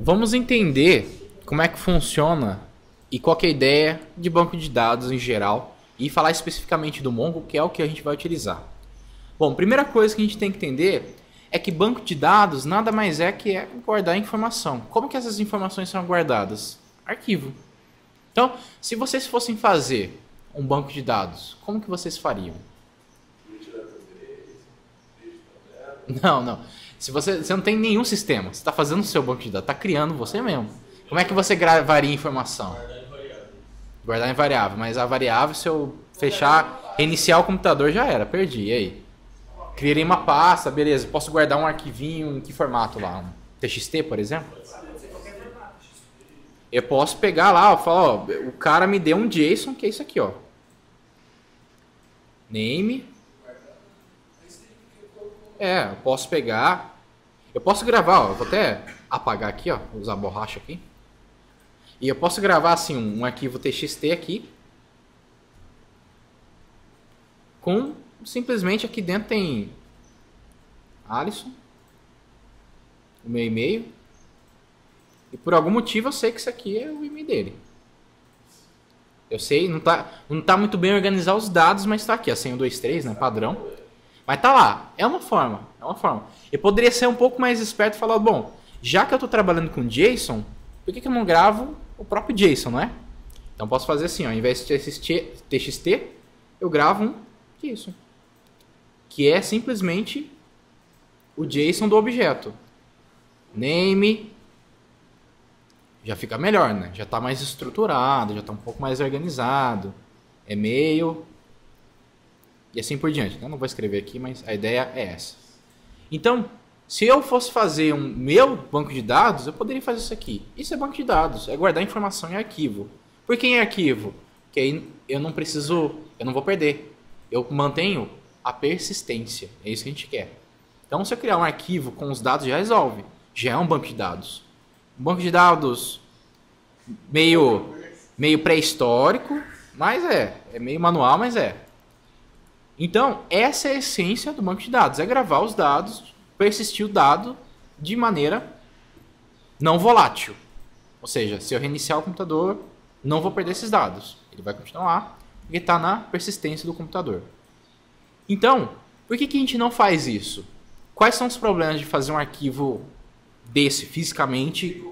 Vamos entender como é que funciona e qual que é a ideia de banco de dados em geral e falar especificamente do Mongo, que é o que a gente vai utilizar. Bom, primeira coisa que a gente tem que entender é que banco de dados nada mais é que guardar informação. Como que essas informações são guardadas? Arquivo. Então, se vocês fossem fazer um banco de dados, como que vocês fariam? Não. Se você não tem nenhum sistema, você está fazendo o seu banco de dados, está criando você mesmo. Como é que você gravaria informação? Guardar em variável. Mas a variável, se eu fechar, reiniciar o computador, já era, perdi. E aí? Criaria uma pasta, beleza. Posso guardar um arquivinho em que formato lá? Um TXT, por exemplo? Eu posso pegar lá, eu falo, ó, o cara me deu um JSON, que é isso aqui, ó. Name. Eu posso pegar. Eu posso gravar, ó. Eu vou até apagar aqui, ó. Usar a borracha aqui. E eu posso gravar assim um arquivo TXT aqui. Com simplesmente aqui dentro tem Alisson. O meu e-mail. E por algum motivo eu sei que isso aqui é o e-mail dele. Eu sei, não tá muito bem organizar os dados, mas tá aqui, a senha 123, né, padrão. Mas tá lá, é uma forma. Eu poderia ser um pouco mais esperto e falar, bom, já que eu tô trabalhando com JSON, por que eu não gravo o próprio JSON, não é? Então posso fazer assim, ó, ao invés de TXT, eu gravo um JSON. Que é simplesmente o JSON do objeto. Name. Já fica melhor, né? Já está mais estruturado, já está um pouco mais organizado. E-mail. E assim por diante. Eu não vou escrever aqui, mas a ideia é essa. Então, se eu fosse fazer um meu banco de dados, eu poderia fazer isso aqui. Isso é banco de dados, é guardar informação em arquivo. Por que em arquivo? Porque aí eu não vou perder. Eu mantenho a persistência. É isso que a gente quer. Então, se eu criar um arquivo com os dados, já resolve. Já é um banco de dados. Um banco de dados meio pré-histórico, mas é meio manual, mas é. Então, essa é a essência do banco de dados, é gravar os dados, persistir o dado de maneira não volátil. Ou seja, se eu reiniciar o computador, não vou perder esses dados. Ele vai continuar lá, porque está na persistência do computador. Então, por que a gente não faz isso? Quais são os problemas de fazer um arquivo desse fisicamente?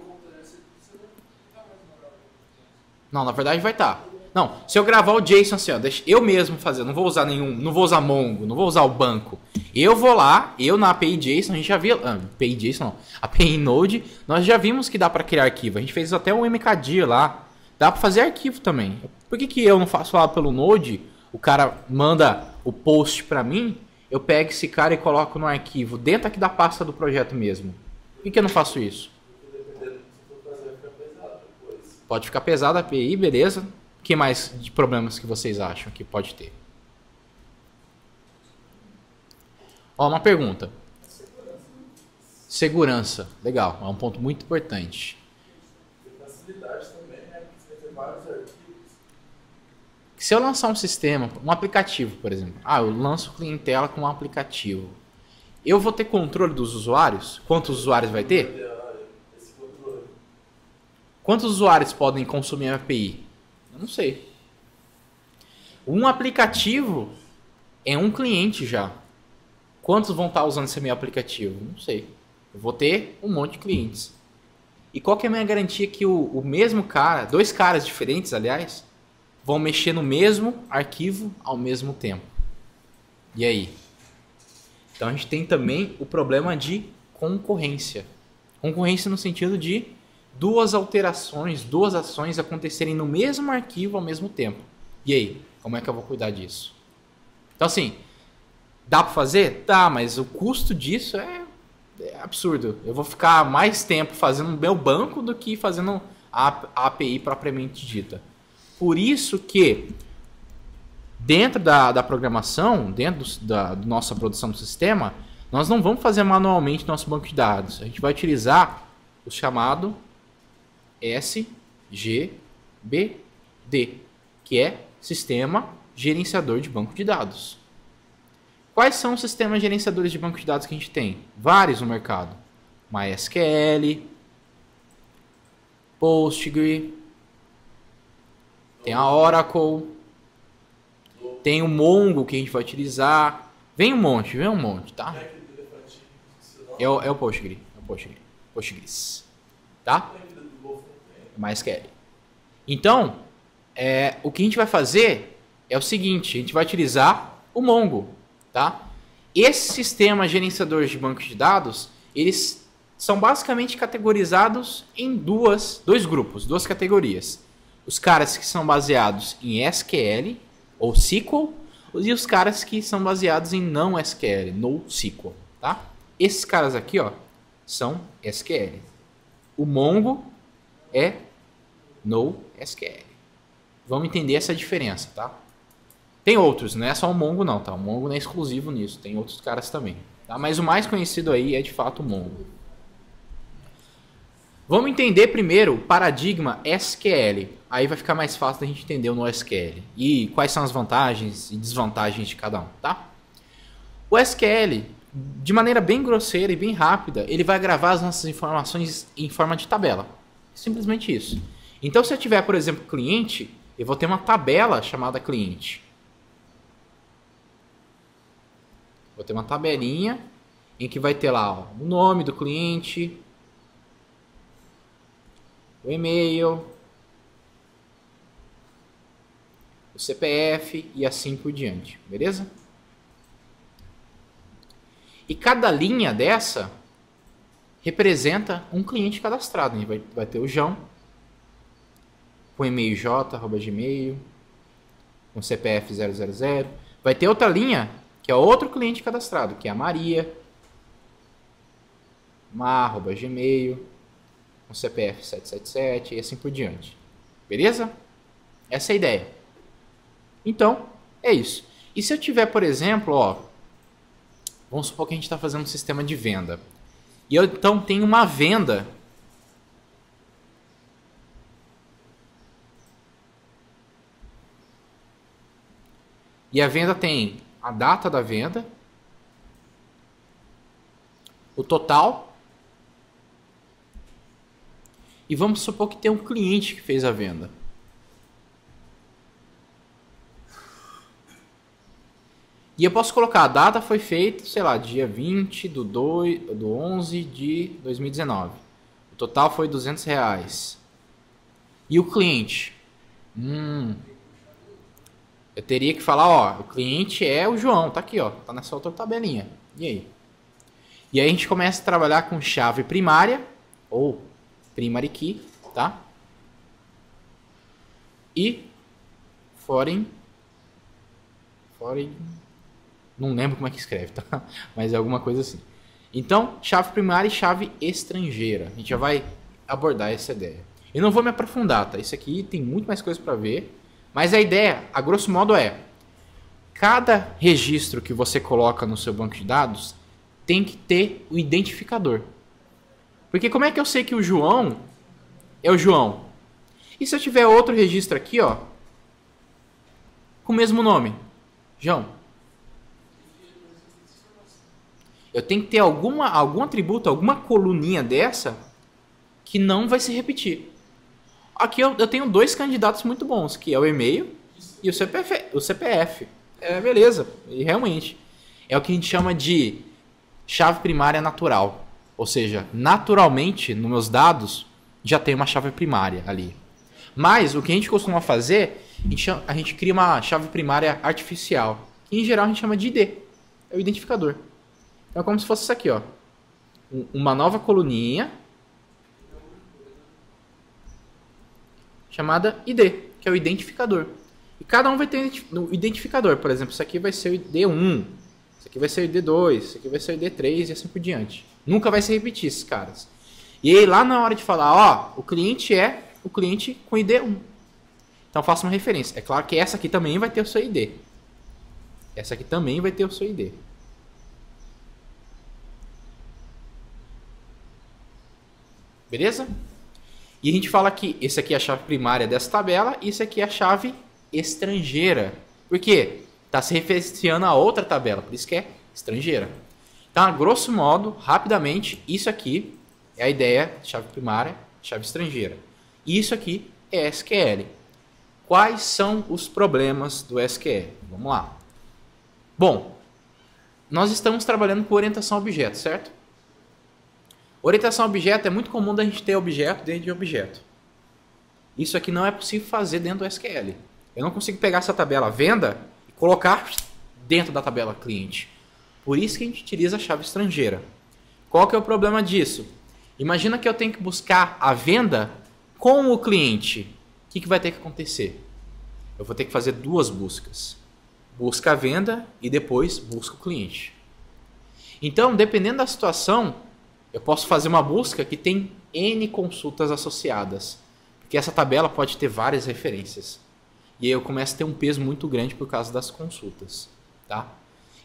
Não, na verdade vai estar. Não, se eu gravar o JSON assim, ó, deixa eu mesmo fazer, não vou usar não vou usar Mongo, não vou usar o banco. Eu vou lá, na API JSON, a gente já viu, API JSON não, API Node, nós já vimos que dá para criar arquivo. A gente fez até um MKDir lá, dá para fazer arquivo também. Por que eu não faço lá pelo Node? O cara manda o post para mim, eu pego esse cara e coloco no arquivo dentro aqui da pasta do projeto mesmo. Por que eu não faço isso? Pode ficar pesado a API, beleza. O que mais de problemas que vocês acham que pode ter? Ó, uma pergunta. Segurança. Legal, é um ponto muito importante. Facilidade também, né? Porque você vai ter vários arquivos. Se eu lançar um sistema, um aplicativo, por exemplo. Eu lanço clientela com um aplicativo. Eu vou ter controle dos usuários? Quantos usuários vai ter? Esse controle. Quantos usuários podem consumir a API? Eu não sei. Um aplicativo é um cliente já. Quantos vão estar usando esse meu aplicativo? Não sei. Eu vou ter um monte de clientes. E qual que é a minha garantia que o mesmo cara, dois caras diferentes, aliás, vão mexer no mesmo arquivo ao mesmo tempo? E aí? Então a gente tem também o problema de concorrência. Concorrência no sentido de duas alterações, duas ações acontecerem no mesmo arquivo ao mesmo tempo. E aí? Como é que eu vou cuidar disso? Então assim, dá para fazer? Dá, mas o custo disso é absurdo. Eu vou ficar mais tempo fazendo o meu banco do que fazendo a API propriamente dita. Por isso que dentro da programação, dentro da nossa produção do sistema, nós não vamos fazer manualmente nosso banco de dados. A gente vai utilizar o chamado SGBD, que é Sistema Gerenciador de Banco de Dados. Quais são os sistemas gerenciadores de banco de dados que a gente tem? Vários no mercado. MySQL, Postgre, tem a Oracle, tem o Mongo que a gente vai utilizar. Vem um monte, tá? É o Postgre, Postgres, tá? MySQL. Então, o que a gente vai fazer é o seguinte, a gente vai utilizar o Mongo, tá? Esse sistema gerenciador de bancos de dados, eles são basicamente categorizados em dois grupos, duas categorias. Os caras que são baseados em SQL ou SQL e os caras que são baseados em não SQL, NoSQL, tá? Esses caras aqui, ó, são SQL. O Mongo é NoSQL. Vamos entender essa diferença, tá? Tem outros, não é só o Mongo não, tá? O Mongo não é exclusivo nisso, tem outros caras também, tá? Mas o mais conhecido aí é de fato o Mongo. Vamos entender primeiro o paradigma SQL. Aí vai ficar mais fácil da gente entender o NoSQL. E quais são as vantagens e desvantagens de cada um, tá? O SQL, de maneira bem grosseira e bem rápida, ele vai gravar as nossas informações em forma de tabela. Simplesmente isso. Então, se eu tiver, por exemplo, cliente, eu vou ter uma tabela chamada cliente. Vou ter uma tabelinha em que vai ter lá, ó, o nome do cliente, o e-mail, o CPF e assim por diante, beleza? E cada linha dessa representa um cliente cadastrado. Vai ter o João, com e-mail j@gmail, com CPF 000. Vai ter outra linha, que é outro cliente cadastrado, que é a Maria, mar@gmail, com CPF 777 e assim por diante. Beleza? Essa é a ideia. Então, é isso. E se eu tiver, por exemplo, ó, vamos supor que a gente está fazendo um sistema de venda. E eu então tenho uma venda. E a venda tem a data da venda, o total. E vamos supor que tem um cliente que fez a venda. E eu posso colocar, a data foi feita, sei lá, dia 20 do 11 de 2019. O total foi R$200. E o cliente? Eu teria que falar, ó, o cliente é o João, tá aqui, ó, tá nessa outra tabelinha. E aí? E aí a gente começa a trabalhar com chave primária, ou primary key, tá? E foreign, não lembro como é que escreve, tá? Mas é alguma coisa assim. Então, chave primária e chave estrangeira. A gente já vai abordar essa ideia. Eu não vou me aprofundar, tá? Isso aqui tem muito mais coisa para ver. Mas a ideia, a grosso modo, é: cada registro que você coloca no seu banco de dados tem que ter o identificador. Porque como é que eu sei que o João é o João? E se eu tiver outro registro aqui, ó, com o mesmo nome? João. Eu tenho que ter algum atributo, alguma coluninha dessa que não vai se repetir. Aqui eu tenho dois candidatos muito bons, que é o e-mail e o CPF. Beleza, e realmente. É o que a gente chama de chave primária natural. Ou seja, naturalmente, nos meus dados, já tem uma chave primária ali. Mas o que a gente costuma fazer, a gente cria uma chave primária artificial, que em geral a gente chama de ID. É o identificador. Então é como se fosse isso aqui, ó. Uma nova coluninha chamada ID, que é o identificador. E cada um vai ter um identificador. Por exemplo, isso aqui vai ser o ID1, isso aqui vai ser o ID2, isso aqui vai ser o ID3 e assim por diante. Nunca vai se repetir esses caras. E aí lá na hora de falar, ó, o cliente é o cliente com ID1. Então faça uma referência. É claro que essa aqui também vai ter o seu ID. Essa aqui também vai ter o seu ID. Beleza? E a gente fala que esse aqui é a chave primária dessa tabela e esse aqui é a chave estrangeira. Por quê? Está se referenciando a outra tabela, por isso que é estrangeira. Então, a grosso modo, rapidamente, isso aqui é a ideia de chave primária, chave estrangeira. Isso aqui é SQL. Quais são os problemas do SQL? Vamos lá. Bom, nós estamos trabalhando com orientação a objeto, certo? Orientação a objeto é muito comum da gente ter objeto dentro de objeto. Isso aqui não é possível fazer dentro do SQL. Eu não consigo pegar essa tabela venda e colocar dentro da tabela cliente. Por isso que a gente utiliza a chave estrangeira. Qual que é o problema disso? Imagina que eu tenho que buscar a venda com o cliente. O que vai ter que acontecer? Eu vou ter que fazer duas buscas. Busca a venda e depois busca o cliente. Então, dependendo da situação, eu posso fazer uma busca que tem N consultas associadas. Porque essa tabela pode ter várias referências. E aí eu começo a ter um peso muito grande por causa das consultas. Tá?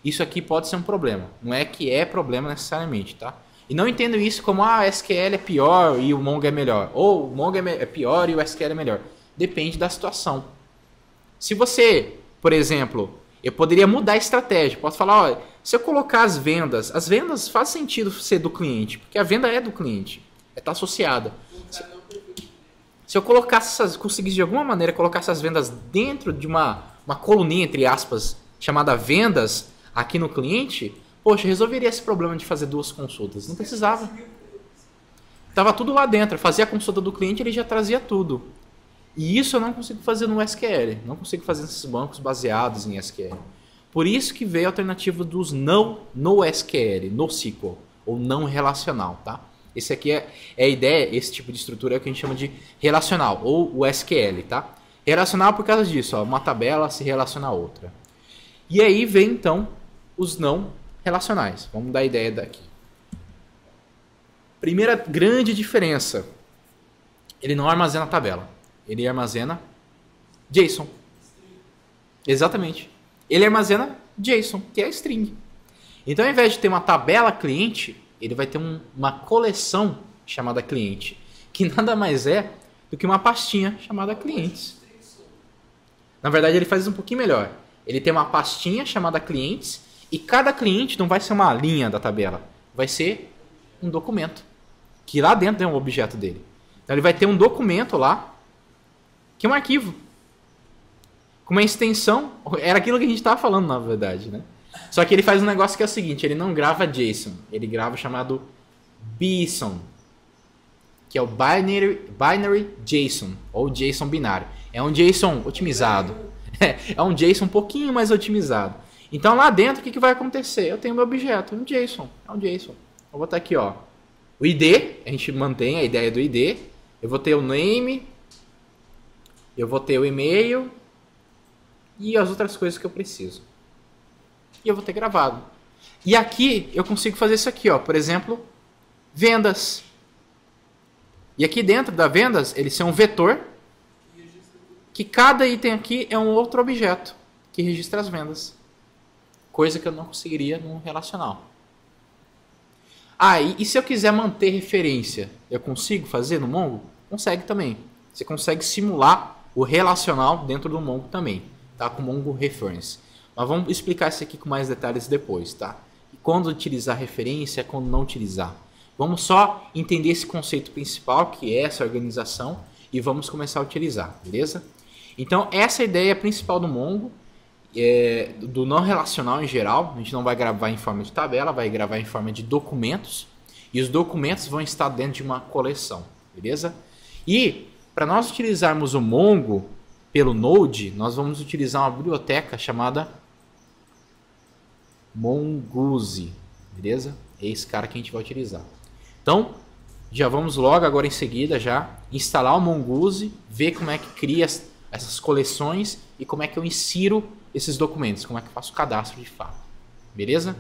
Isso aqui pode ser um problema. Não é que é problema necessariamente. Tá? E não entendo isso como SQL é pior e o Mongo é melhor. Ou o Mongo é pior e o SQL é melhor. Depende da situação. Se você, por exemplo, eu poderia mudar a estratégia. Posso falar, olha, se eu colocar as vendas faz sentido ser do cliente, porque a venda é do cliente, está associada. Se eu colocasse conseguisse de alguma maneira colocar essas vendas dentro de uma coluninha, entre aspas, chamada vendas aqui no cliente, poxa, resolveria esse problema de fazer duas consultas. Não precisava. Estava tudo lá dentro. Fazia a consulta do cliente, ele já trazia tudo. E isso eu não consigo fazer no SQL. Não consigo fazer nesses bancos baseados em SQL. Por isso que veio a alternativa dos não no SQL, no SQL, ou não relacional, tá? Esse aqui é a ideia, esse tipo de estrutura é o que a gente chama de relacional, ou o SQL, tá? Relacional por causa disso, ó, uma tabela se relaciona a outra. E aí vem então os não relacionais. Vamos dar a ideia daqui. Primeira grande diferença, ele não armazena tabela. Ele armazena JSON. Exatamente. Ele armazena JSON, que é a string. Então, ao invés de ter uma tabela cliente, ele vai ter uma coleção chamada cliente, que nada mais é do que uma pastinha chamada clientes. Na verdade, ele faz isso um pouquinho melhor. Ele tem uma pastinha chamada clientes e cada cliente não vai ser uma linha da tabela, vai ser um documento, que lá dentro é um objeto dele. Então, ele vai ter um documento lá, que é um arquivo, com uma extensão, era aquilo que a gente estava falando na verdade, né? Só que ele faz um negócio que é o seguinte, ele não grava JSON, ele grava o chamado BSON, que é o Binary JSON, ou JSON binário. É um JSON otimizado, é um JSON um pouquinho mais otimizado. Então lá dentro o que vai acontecer? Eu tenho meu objeto, um JSON, é um JSON. Vou botar aqui, ó, o ID, a gente mantém a ideia do ID, eu vou ter o name, eu vou ter o e-mail e as outras coisas que eu preciso. E eu vou ter gravado. E aqui eu consigo fazer isso aqui, ó, por exemplo, vendas. E aqui dentro da vendas, ele é um vetor, que cada item aqui é um outro objeto que registra as vendas. Coisa que eu não conseguiria no relacional. E se eu quiser manter referência, eu consigo fazer no Mongo? Consegue também. Você consegue simular o relacional dentro do Mongo também, tá? Com o Mongo Reference. Mas vamos explicar isso aqui com mais detalhes depois, tá? E quando utilizar referência, quando não utilizar. Vamos só entender esse conceito principal, que é essa organização, e vamos começar a utilizar, beleza? Então, essa é a ideia principal do Mongo, do não relacional em geral. A gente não vai gravar em forma de tabela, vai gravar em forma de documentos, e os documentos vão estar dentro de uma coleção, beleza? E para nós utilizarmos o Mongo pelo Node, nós vamos utilizar uma biblioteca chamada Mongoose, beleza? É esse cara que a gente vai utilizar. Então, já vamos logo agora em seguida já instalar o Mongoose, ver como é que cria essas coleções e como é que eu insiro esses documentos, como é que eu faço o cadastro de fato. Beleza?